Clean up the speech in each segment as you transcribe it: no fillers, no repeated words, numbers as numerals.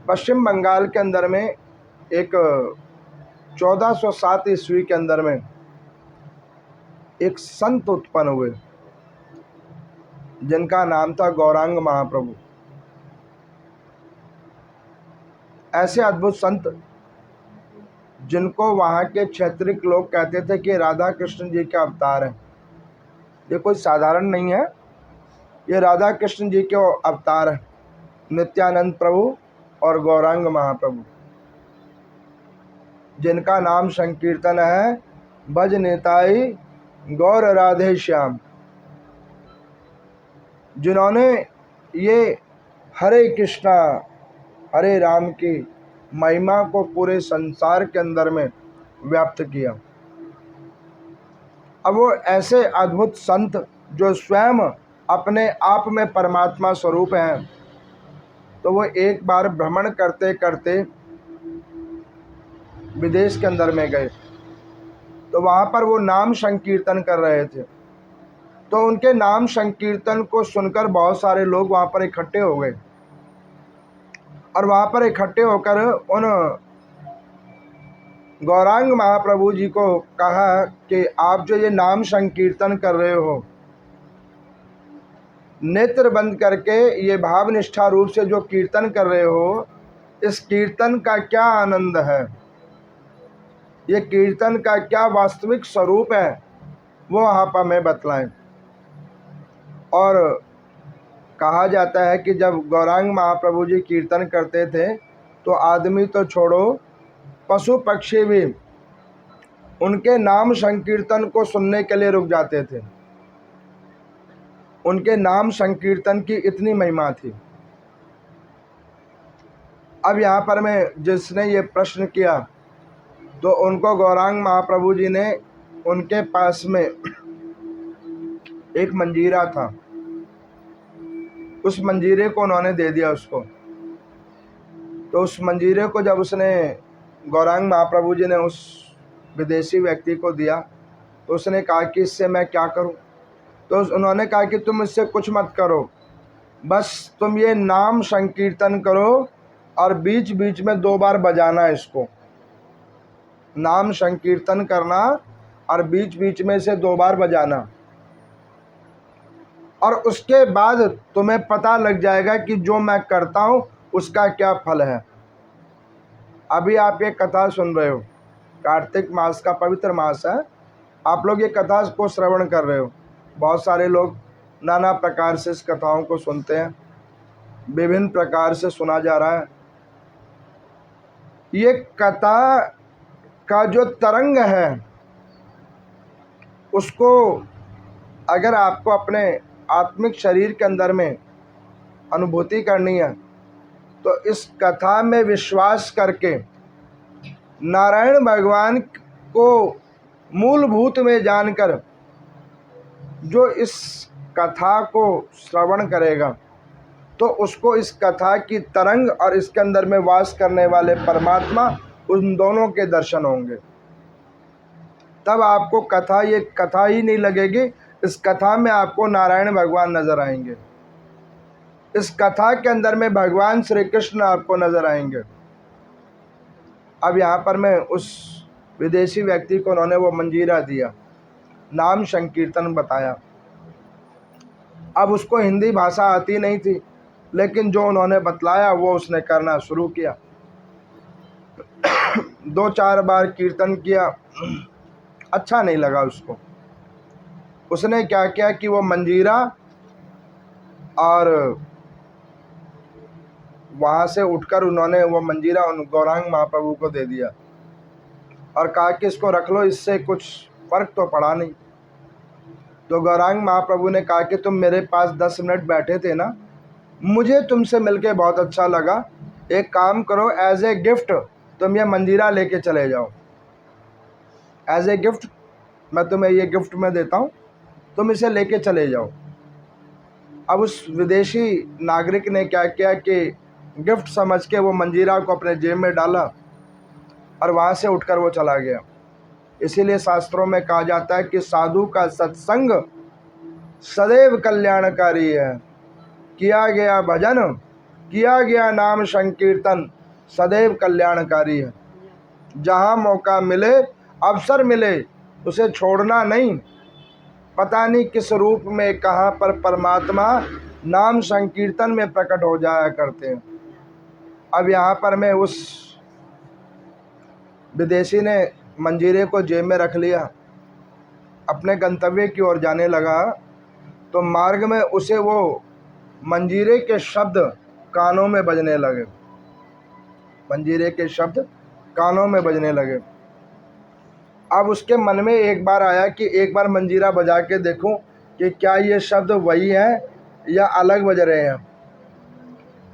पश्चिम बंगाल के अंदर में एक 1407 ईस्वी के अंदर में एक संत उत्पन्न हुए जिनका नाम था गौरांग महाप्रभु। ऐसे अद्भुत संत जिनको वहाँ के क्षेत्रीय लोग कहते थे कि राधा कृष्ण जी के अवतार हैं। ये कोई साधारण नहीं है, ये राधा कृष्ण जी के अवतार हैं, नित्यानंद प्रभु और गौरांग महाप्रभु, जिनका नाम संकीर्तन है भज निताई गौर राधे श्याम। जिन्होंने ये हरे कृष्णा हरे राम की महिमा को पूरे संसार के अंदर में व्याप्त किया। अब वो ऐसे अद्भुत संत जो स्वयं अपने आप में परमात्मा स्वरूप हैं, तो वो एक बार भ्रमण करते करते विदेश के अंदर में गए, तो वहाँ पर वो नाम संकीर्तन कर रहे थे। तो उनके नाम संकीर्तन को सुनकर बहुत सारे लोग वहाँ पर इकट्ठे हो गए और वहाँ पर इकट्ठे होकर उन गौरांग महाप्रभु जी को कहा कि आप जो ये नाम संकीर्तन कर रहे हो, नेत्र बंद करके ये भावनिष्ठा रूप से जो कीर्तन कर रहे हो, इस कीर्तन का क्या आनंद है, ये कीर्तन का क्या वास्तविक स्वरूप है, वो आप हमें बतलाएं। और कहा जाता है कि जब गौरांग महाप्रभु जी कीर्तन करते थे तो आदमी तो छोड़ो, पशु पक्षी भी उनके नाम संकीर्तन को सुनने के लिए रुक जाते थे। उनके नाम संकीर्तन की इतनी महिमा थी। अब यहाँ पर मैं जिसने ये प्रश्न किया, तो उनको गौरांग महाप्रभु जी ने उनके पास में एक मंजीरा था, उस मंजीरे को उन्होंने दे दिया उसको। तो उस मंजीरे को जब उसने गौरांग महाप्रभु जी ने उस विदेशी व्यक्ति को दिया, तो उसने कहा कि इससे मैं क्या करूं? तो उन्होंने कहा कि तुम इससे कुछ मत करो, बस तुम ये नाम संकीर्तन करो और बीच बीच में 2 बार बजाना इसको। नाम संकीर्तन करना और बीच बीच में से 2 बार बजाना, और उसके बाद तुम्हें पता लग जाएगा कि जो मैं करता हूँ उसका क्या फल है। अभी आप ये कथा सुन रहे हो, कार्तिक मास का पवित्र मास है, आप लोग ये कथा को श्रवण कर रहे हो। बहुत सारे लोग नाना प्रकार से इस कथाओं को सुनते हैं, विभिन्न प्रकार से सुना जा रहा है। ये कथा का जो तरंग है, उसको अगर आपको अपने आत्मिक शरीर के अंदर में अनुभूति करनी है, तो इस कथा में विश्वास करके नारायण भगवान को मूलभूत में जानकर जो इस कथा को श्रवण करेगा, तो उसको इस कथा की तरंग और इसके अंदर में वास करने वाले परमात्मा, उन दोनों के दर्शन होंगे। तब आपको कथा ये कथा ही नहीं लगेगी, इस कथा में आपको नारायण भगवान नजर आएंगे। इस कथा के अंदर में भगवान श्री कृष्ण आपको नजर आएंगे। अब यहाँ पर मैं उस विदेशी व्यक्ति को उन्होंने वो मंजीरा दिया, नाम संकीर्तन बताया। अब उसको हिंदी भाषा आती नहीं थी, लेकिन जो उन्होंने बतलाया वो उसने करना शुरू किया। 2-4 बार कीर्तन किया, अच्छा नहीं लगा उसको। उसने क्या किया कि वो मंजीरा और वहाँ से उठकर उन्होंने वो मंजीरा उन गौरांग महाप्रभु को दे दिया और कहा कि इसको रख लो, इससे कुछ फर्क तो पड़ा नहीं। तो गौरांग महाप्रभु ने कहा कि तुम मेरे पास 10 मिनट बैठे थे ना, मुझे तुमसे मिलके बहुत अच्छा लगा। एक काम करो, एज ए गिफ्ट तुम ये मंजीरा लेके चले जाओ। एज ए गिफ्ट मैं तुम्हें ये गिफ्ट में देता हूँ, तुम इसे लेके चले जाओ। अब उस विदेशी नागरिक ने क्या किया कि गिफ्ट समझ के वो मंजीरा को अपने जेब में डाला और वहाँ से उठकर वो चला गया। इसीलिए शास्त्रों में कहा जाता है कि साधु का सत्संग सदैव कल्याणकारी है, किया गया भजन किया गया नाम संकीर्तन सदैव कल्याणकारी है। जहाँ मौका मिले, अवसर मिले, उसे छोड़ना नहीं। पता नहीं किस रूप में, कहाँ पर परमात्मा नाम संकीर्तन में प्रकट हो जाया करते हैं। अब यहाँ पर मैं उस विदेशी ने मंजीरे को जेब में रख लिया, अपने गंतव्य की ओर जाने लगा, तो मार्ग में उसे वो मंजीरे के शब्द कानों में बजने लगे। मंजीरे के शब्द कानों में बजने लगे। अब उसके मन में एक बार आया कि एक बार मंजीरा बजा के देखूं कि क्या ये शब्द वही हैं या अलग बज रहे हैं।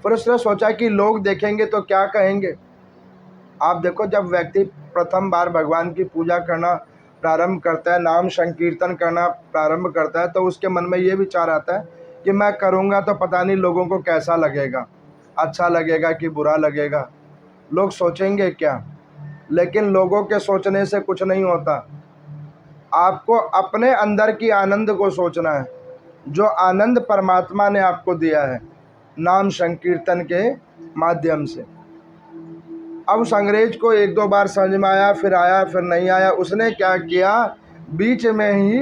फिर उसने सोचा कि लोग देखेंगे तो क्या कहेंगे। आप देखो, जब व्यक्ति प्रथम बार भगवान की पूजा करना प्रारंभ करता है, नाम संकीर्तन करना प्रारंभ करता है, तो उसके मन में ये विचार आता है कि मैं करूँगा तो पता नहीं लोगों को कैसा लगेगा, अच्छा लगेगा कि बुरा लगेगा, लोग सोचेंगे क्या। लेकिन लोगों के सोचने से कुछ नहीं होता। आपको अपने अंदर की आनंद को सोचना है, जो आनंद परमात्मा ने आपको दिया है नाम संकीर्तन के माध्यम से। अब उस अंग्रेज को एक दो बार समझ में आया, फिर आया, फिर नहीं आया। उसने क्या किया, बीच में ही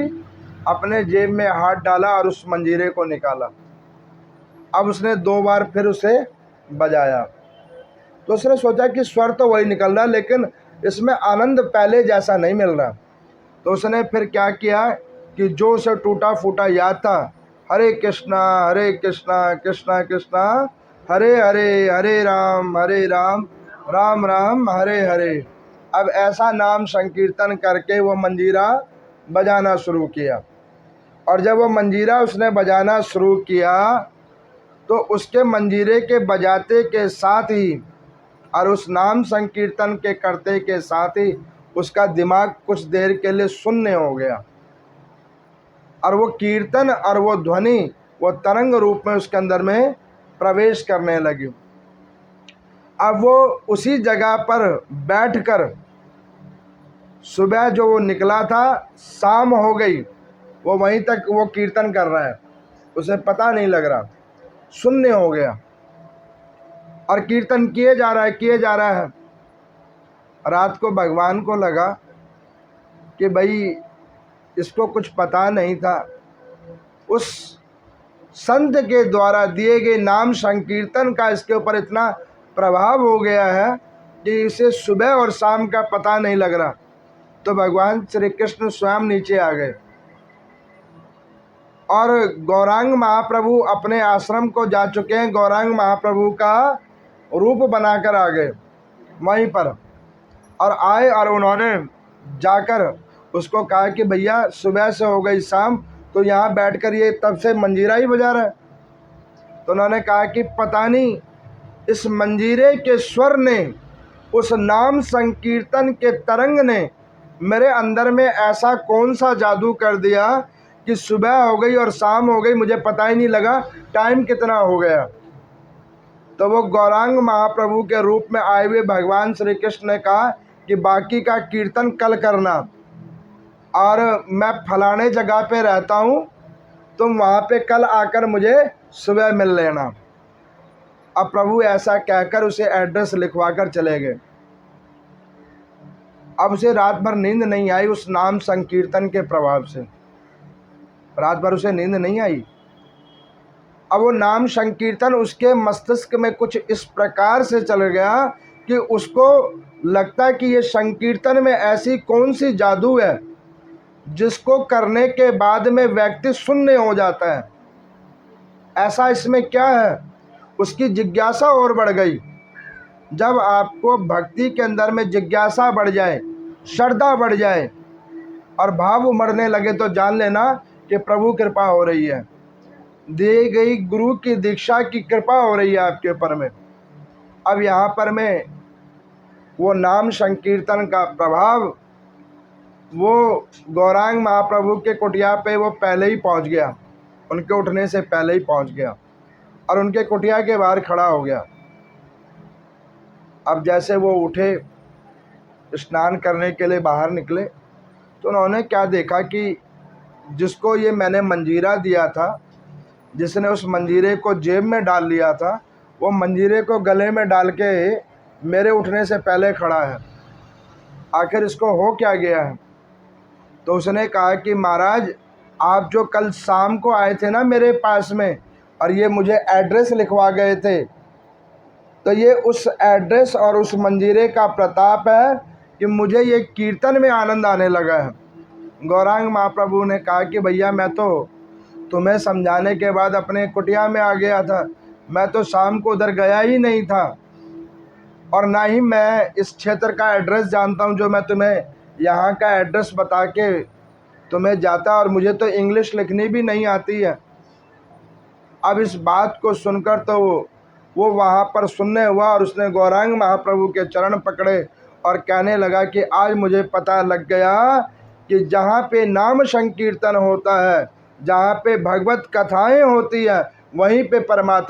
अपने जेब में हाथ डाला और उस मंजीरे को निकाला। अब उसने 2 बार फिर उसे बजाया, तो उसने सोचा कि स्वर तो वही निकल रहा, लेकिन इसमें आनंद पहले जैसा नहीं मिल रहा। तो उसने फिर क्या किया कि जो उसे टूटा फूटा याद था, हरे कृष्णा कृष्णा कृष्णा हरे हरे, हरे राम राम राम हरे हरे। अब ऐसा नाम संकीर्तन करके वो मंजीरा बजाना शुरू किया। और जब वो मंजीरा उसने बजाना शुरू किया, तो उसके मंजीरे के बजाते के साथ ही और उस नाम संकीर्तन के करते के साथ ही उसका दिमाग कुछ देर के लिए शून्य हो गया, और वो कीर्तन और वो ध्वनि वो तरंग रूप में उसके अंदर में प्रवेश करने लगी। अब वो उसी जगह पर बैठकर, सुबह जो वो निकला था, शाम हो गई, वो वहीं तक वो कीर्तन कर रहा है, उसे पता नहीं लग रहा, शून्य हो गया और कीर्तन किए जा रहा है। रात को भगवान को लगा कि भाई इसको कुछ पता नहीं था, उस संत के द्वारा दिए गए नाम संकीर्तन का इसके ऊपर इतना प्रभाव हो गया है कि इसे सुबह और शाम का पता नहीं लग रहा। तो भगवान श्री कृष्ण स्वयं नीचे आ गए और गौरांग महाप्रभु अपने आश्रम को जा चुके हैं। गौरांग महाप्रभु का रूप बनाकर आ गए वहीं पर, और आए और उन्होंने जाकर उसको कहा कि भैया सुबह से हो गई शाम, तो यहाँ बैठकर ये तब से मंजीरा ही बजा रहा है। तो उन्होंने कहा कि पता नहीं इस मंजीरे के स्वर ने, उस नाम संकीर्तन के तरंग ने मेरे अंदर में ऐसा कौन सा जादू कर दिया कि सुबह हो गई और शाम हो गई, मुझे पता ही नहीं लगा टाइम कितना हो गया। तो वो गौरांग महाप्रभु के रूप में आए हुए भगवान श्री कृष्ण ने कहा कि बाकी का कीर्तन कल करना, और मैं फलाने जगह पे रहता हूँ, तुम वहाँ पे कल आकर मुझे सुबह मिल लेना। अब प्रभु ऐसा कहकर उसे एड्रेस लिखवा कर चले गए। अब उसे रात भर नींद नहीं आई उस नाम संकीर्तन के प्रभाव से, रात भर उसे नींद नहीं आई। अब वो नाम संकीर्तन उसके मस्तिष्क में कुछ इस प्रकार से चल गया कि उसको लगता कि ये संकीर्तन में ऐसी कौन सी जादू है जिसको करने के बाद में व्यक्ति शून्य हो जाता है, ऐसा इसमें क्या है। उसकी जिज्ञासा और बढ़ गई। जब आपको भक्ति के अंदर में जिज्ञासा बढ़ जाए, श्रद्धा बढ़ जाए और भाव उमड़ने लगे, तो जान लेना कि प्रभु कृपा हो रही है, दी गई गुरु की दीक्षा की कृपा हो रही है आपके ऊपर में। अब यहाँ पर मैं वो नाम संकीर्तन का प्रभाव वो गौरांग महाप्रभु के कुटिया पे वो पहले ही पहुँच गया, उनके उठने से पहले ही पहुँच गया और उनके कुटिया के बाहर खड़ा हो गया। अब जैसे वो उठे, स्नान करने के लिए बाहर निकले, तो उन्होंने क्या देखा कि जिसको ये मैंने मंजीरा दिया था, जिसने उस मंजीरे को जेब में डाल लिया था, वो मंजीरे को गले में डाल के मेरे उठने से पहले खड़ा है, आखिर इसको हो क्या गया है? तो उसने कहा कि महाराज, आप जो कल शाम को आए थे ना मेरे पास में, और ये मुझे एड्रेस लिखवा गए थे, तो ये उस एड्रेस और उस मंजीरे का प्रताप है कि मुझे ये कीर्तन में आनंद आने लगा है। गौरांग महाप्रभु ने कहा कि भैया, मैं तो तुम्हें समझाने के बाद अपने कुटिया में आ गया था, मैं तो शाम को उधर गया ही नहीं था, और ना ही मैं इस क्षेत्र का एड्रेस जानता हूँ जो मैं तुम्हें यहाँ का एड्रेस बता के तुम्हें जाता, और मुझे तो इंग्लिश लिखनी भी नहीं आती है। अब इस बात को सुनकर तो वो वहाँ पर सुनने हुआ, और उसने गौरांग महाप्रभु के चरण पकड़े और कहने लगा कि आज मुझे पता लग गया कि जहाँ पे नाम संकीर्तन होता है, जहाँ पे भगवत कथाएं होती है, वहीं पे परमात्मा